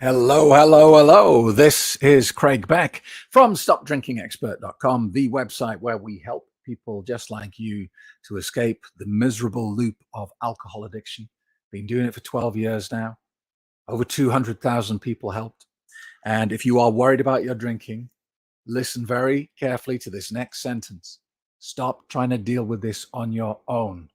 Hello, hello, hello. This is Craig Beck from StopDrinkingExpert.com, the website where we help people just like you to escape the miserable loop of alcohol addiction. Been doing it for 12 years now. Over 200,000 people helped. And if you are worried about your drinking, listen very carefully to this next sentence. Stop trying to deal with this on your own.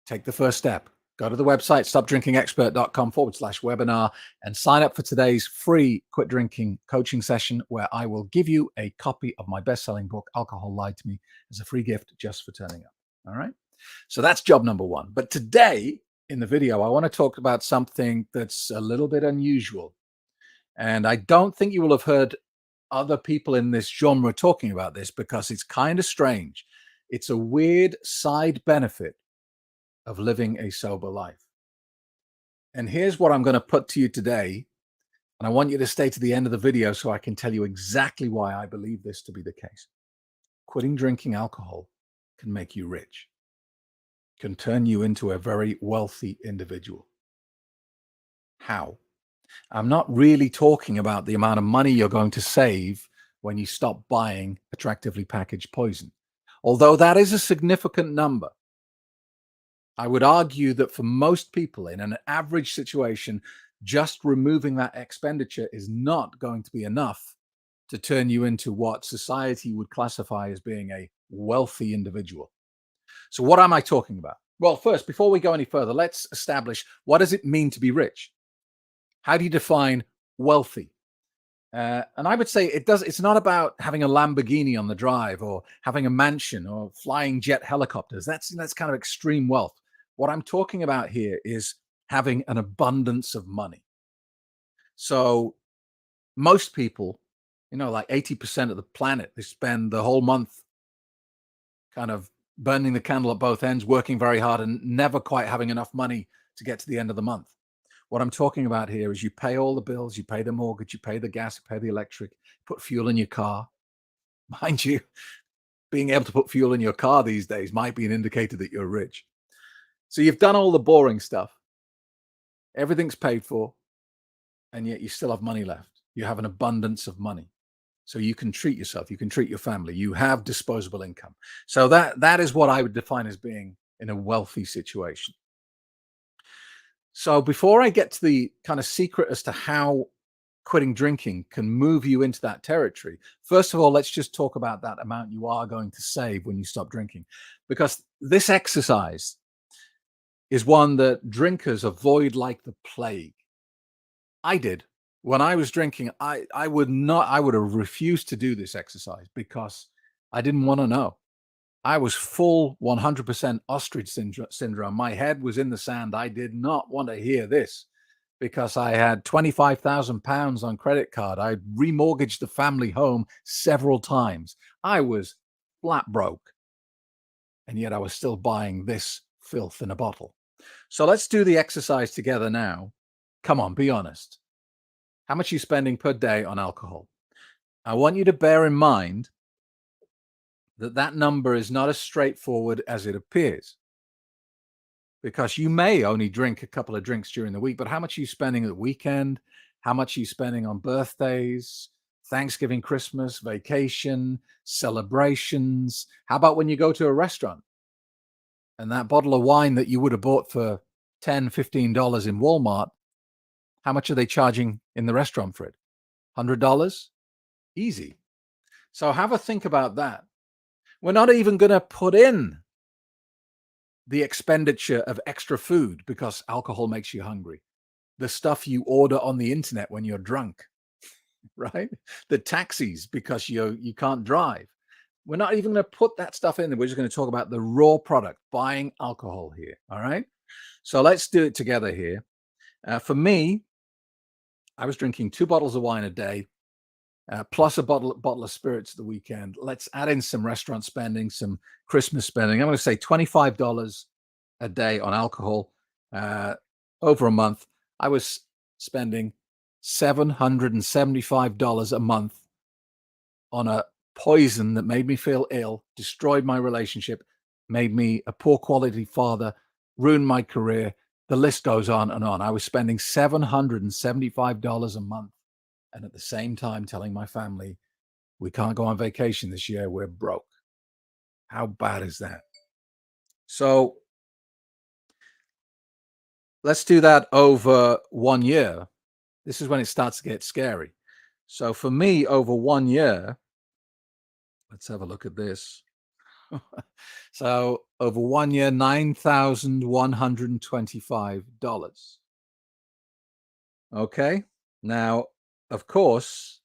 Take the first step. Go to the website, stopdrinkingexpert.com/webinar, and sign up for today's free quit drinking coaching session where I will give you a copy of my best-selling book, Alcohol Lied to Me, as a free gift just for turning up. All right. So that's job number one. But today in the video, I want to talk about something that's a little bit unusual. And I don't think you will have heard other people in this genre talking about this because it's kind of strange. It's a weird side benefit of living a sober life. And here's what I'm going to put to you today. And I want you to stay to the end of the video so I can tell you exactly why I believe this to be the case. Quitting drinking alcohol can make you rich, can turn you into a very wealthy individual. How? I'm not really talking about the amount of money you're going to save when you stop buying attractively packaged poison, although that is a significant number. I would argue that for most people in an average situation, just removing that expenditure is not going to be enough to turn you into what society would classify as being a wealthy individual. So what am I talking about? Well, first, before we go any further, let's establish, what does it mean to be rich? How do you define wealthy? And I would say it's not about having a Lamborghini on the drive or having a mansion or flying jet helicopters. That's kind of extreme wealth. What I'm talking about here is having an abundance of money. So most people, like 80% of the planet, they spend the whole month kind of burning the candle at both ends, working very hard and never quite having enough money to get to the end of the month. What I'm talking about here is you pay all the bills, you pay the mortgage, you pay the gas, you pay the electric, put fuel in your car. Mind you, being able to put fuel in your car these days might be an indicator that you're rich. So you've done all the boring stuff. Everything's paid for, and yet you still have money left. You have an abundance of money. So you can treat yourself, you can treat your family, you have disposable income. So that is what I would define as being in a wealthy situation. So before I get to the kind of secret as to how quitting drinking can move you into that territory, first of all, let's just talk about that amount you are going to save when you stop drinking, because this exercise is one that drinkers avoid like the plague. I did. When I was drinking, I would have refused to do this exercise because I didn't want to know. I was full 100% ostrich syndrome. My head was in the sand. I did not want to hear this because I had 25,000 pounds on credit card. I remortgaged the family home several times. I was flat broke. And yet I was still buying this filth in a bottle. So let's do the exercise together now. Come on, be honest. How much are you spending per day on alcohol? I want you to bear in mind that number is not as straightforward as it appears, because you may only drink a couple of drinks during the week, but how much are you spending at the weekend? How much are you spending on birthdays, Thanksgiving, Christmas, vacation, celebrations? How about when you go to a restaurant and that bottle of wine that you would have bought for $10, $15 in Walmart, how much are they charging in the restaurant for it? $100? Easy. So have a think about that. We're not even going to put in the expenditure of extra food because alcohol makes you hungry. The stuff you order on the internet when you're drunk, right? The taxis because you can't drive. We're not even going to put that stuff in. We're just going to talk about the raw product, buying alcohol here. All right. So let's do it together here. For me, I was drinking 2 bottles of wine a day, plus a bottle of spirits at the weekend. Let's add in some restaurant spending, some Christmas spending. I'm going to say $25 a day on alcohol. Over a month, I was spending $775 a month on a poison that made me feel ill, destroyed my relationship, made me a poor quality father, ruined my career. The list goes on and on. I was spending $775 a month. And at the same time, telling my family, we can't go on vacation this year. We're broke. How bad is that? So let's do that over 1 year. This is when it starts to get scary. So for me, over 1 year, let's have a look at this. So over 1 year, $9,125. Okay. Now, of course,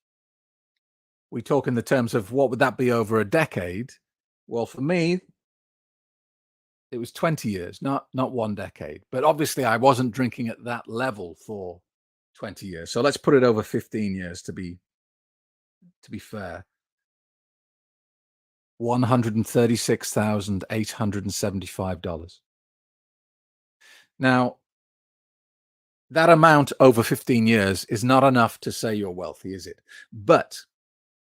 we talk in the terms of what would that be over a decade? Well, for me, it was 20 years, not 1 decade. But obviously, I wasn't drinking at that level for 20 years. So let's put it over 15 years to be fair. $136,875. Now, that amount over 15 years is not enough to say you're wealthy, is it? But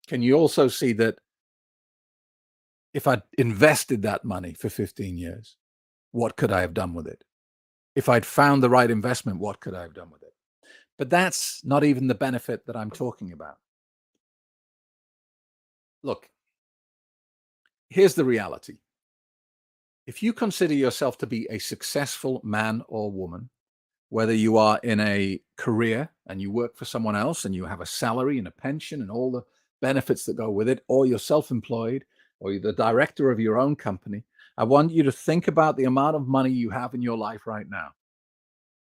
can you also see that if I'd invested that money for 15 years, what could I have done with it? If I'd found the right investment, what could I have done with it? But that's not even the benefit that I'm talking about. Look, here's the reality. If you consider yourself to be a successful man or woman, whether you are in a career and you work for someone else and you have a salary and a pension and all the benefits that go with it, or you're self-employed or you're the director of your own company, I want you to think about the amount of money you have in your life right now.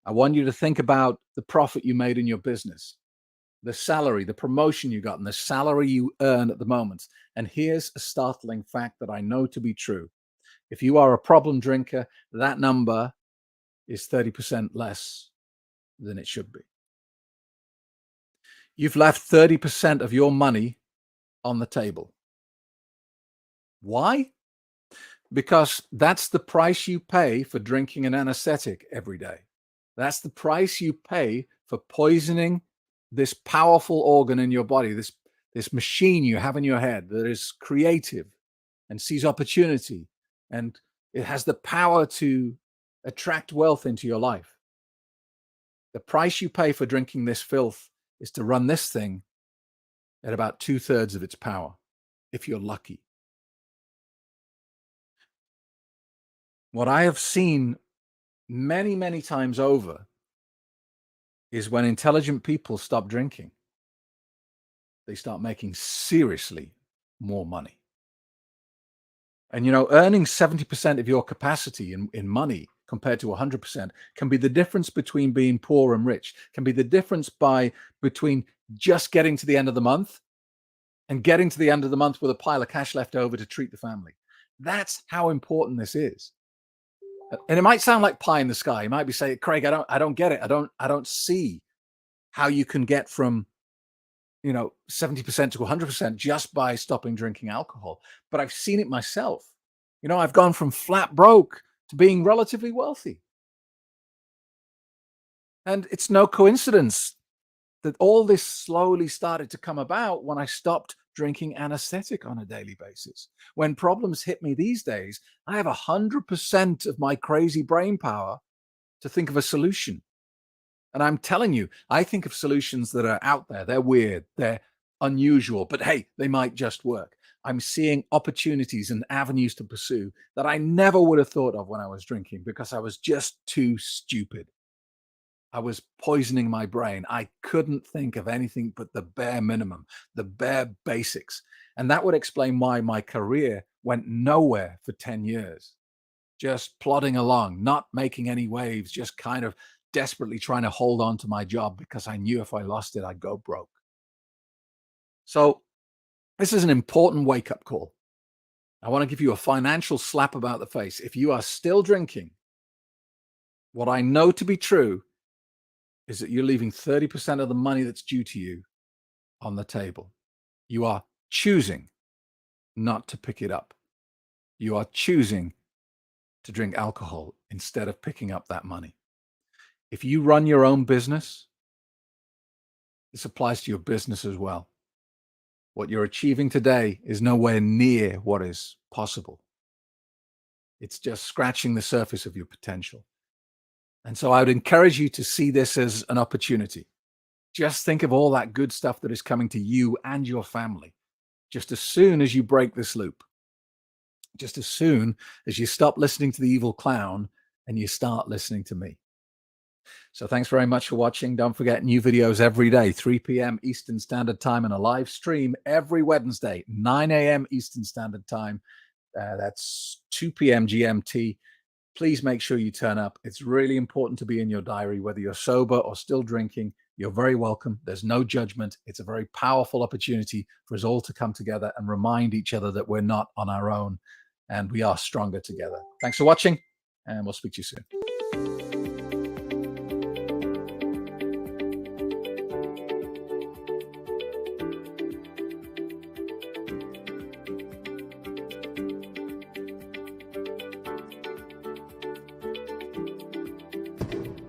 I want you to think about the profit you made in your business, the salary, the promotion you got, and the salary you earn at the moment. And here's a startling fact that I know to be true. If you are a problem drinker, that number is 30% less than it should be. You've left 30% of your money on the table. Why? Because that's the price you pay for drinking an anesthetic every day. That's the price you pay for poisoning this powerful organ in your body, this machine you have in your head that is creative and sees opportunity, and it has the power to attract wealth into your life. The price you pay for drinking this filth is to run this thing at about 2/3 of its power, if you're lucky. What I have seen many, many times over is when intelligent people stop drinking, they start making seriously more money. And earning 70% of your capacity in money compared to 100% can be the difference between being poor and rich, can be the difference between just getting to the end of the month and getting to the end of the month with a pile of cash left over to treat the family. That's how important this is. And it might sound like pie in the sky. You might be saying, Craig, I don't get it. I don't see how you can get from 70% to 100% just by stopping drinking alcohol. But I've seen it myself. I've gone from flat broke to being relatively wealthy. And it's no coincidence that all this slowly started to come about when I stopped drinking anesthetic on a daily basis. When problems hit me these days, I have 100% of my crazy brain power to think of a solution. And I'm telling you, I think of solutions that are out there. They're weird, they're unusual, but hey, they might just work. I'm seeing opportunities and avenues to pursue that I never would have thought of when I was drinking because I was just too stupid. I was poisoning my brain. I couldn't think of anything but the bare minimum, the bare basics. And that would explain why my career went nowhere for 10 years, just plodding along, not making any waves, just kind of desperately trying to hold on to my job because I knew if I lost it, I'd go broke. So this is an important wake-up call. I want to give you a financial slap about the face. If you are still drinking, what I know to be true is that you're leaving 30% of the money that's due to you on the table. You are choosing not to pick it up. You are choosing to drink alcohol instead of picking up that money. If you run your own business, this applies to your business as well. What you're achieving today is nowhere near what is possible. It's just scratching the surface of your potential. And so I would encourage you to see this as an opportunity. Just think of all that good stuff that is coming to you and your family. Just as soon as you break this loop, just as soon as you stop listening to the evil clown and you start listening to me. So thanks very much for watching. Don't forget, new videos every day, 3 p.m. Eastern Standard Time, and a live stream every Wednesday, 9 a.m. Eastern Standard Time. That's 2 p.m. GMT. Please make sure you turn up. It's really important to be in your diary, whether you're sober or still drinking. You're very welcome. There's no judgment. It's a very powerful opportunity for us all to come together and remind each other that we're not on our own and we are stronger together. Thanks for watching, and we'll speak to you soon.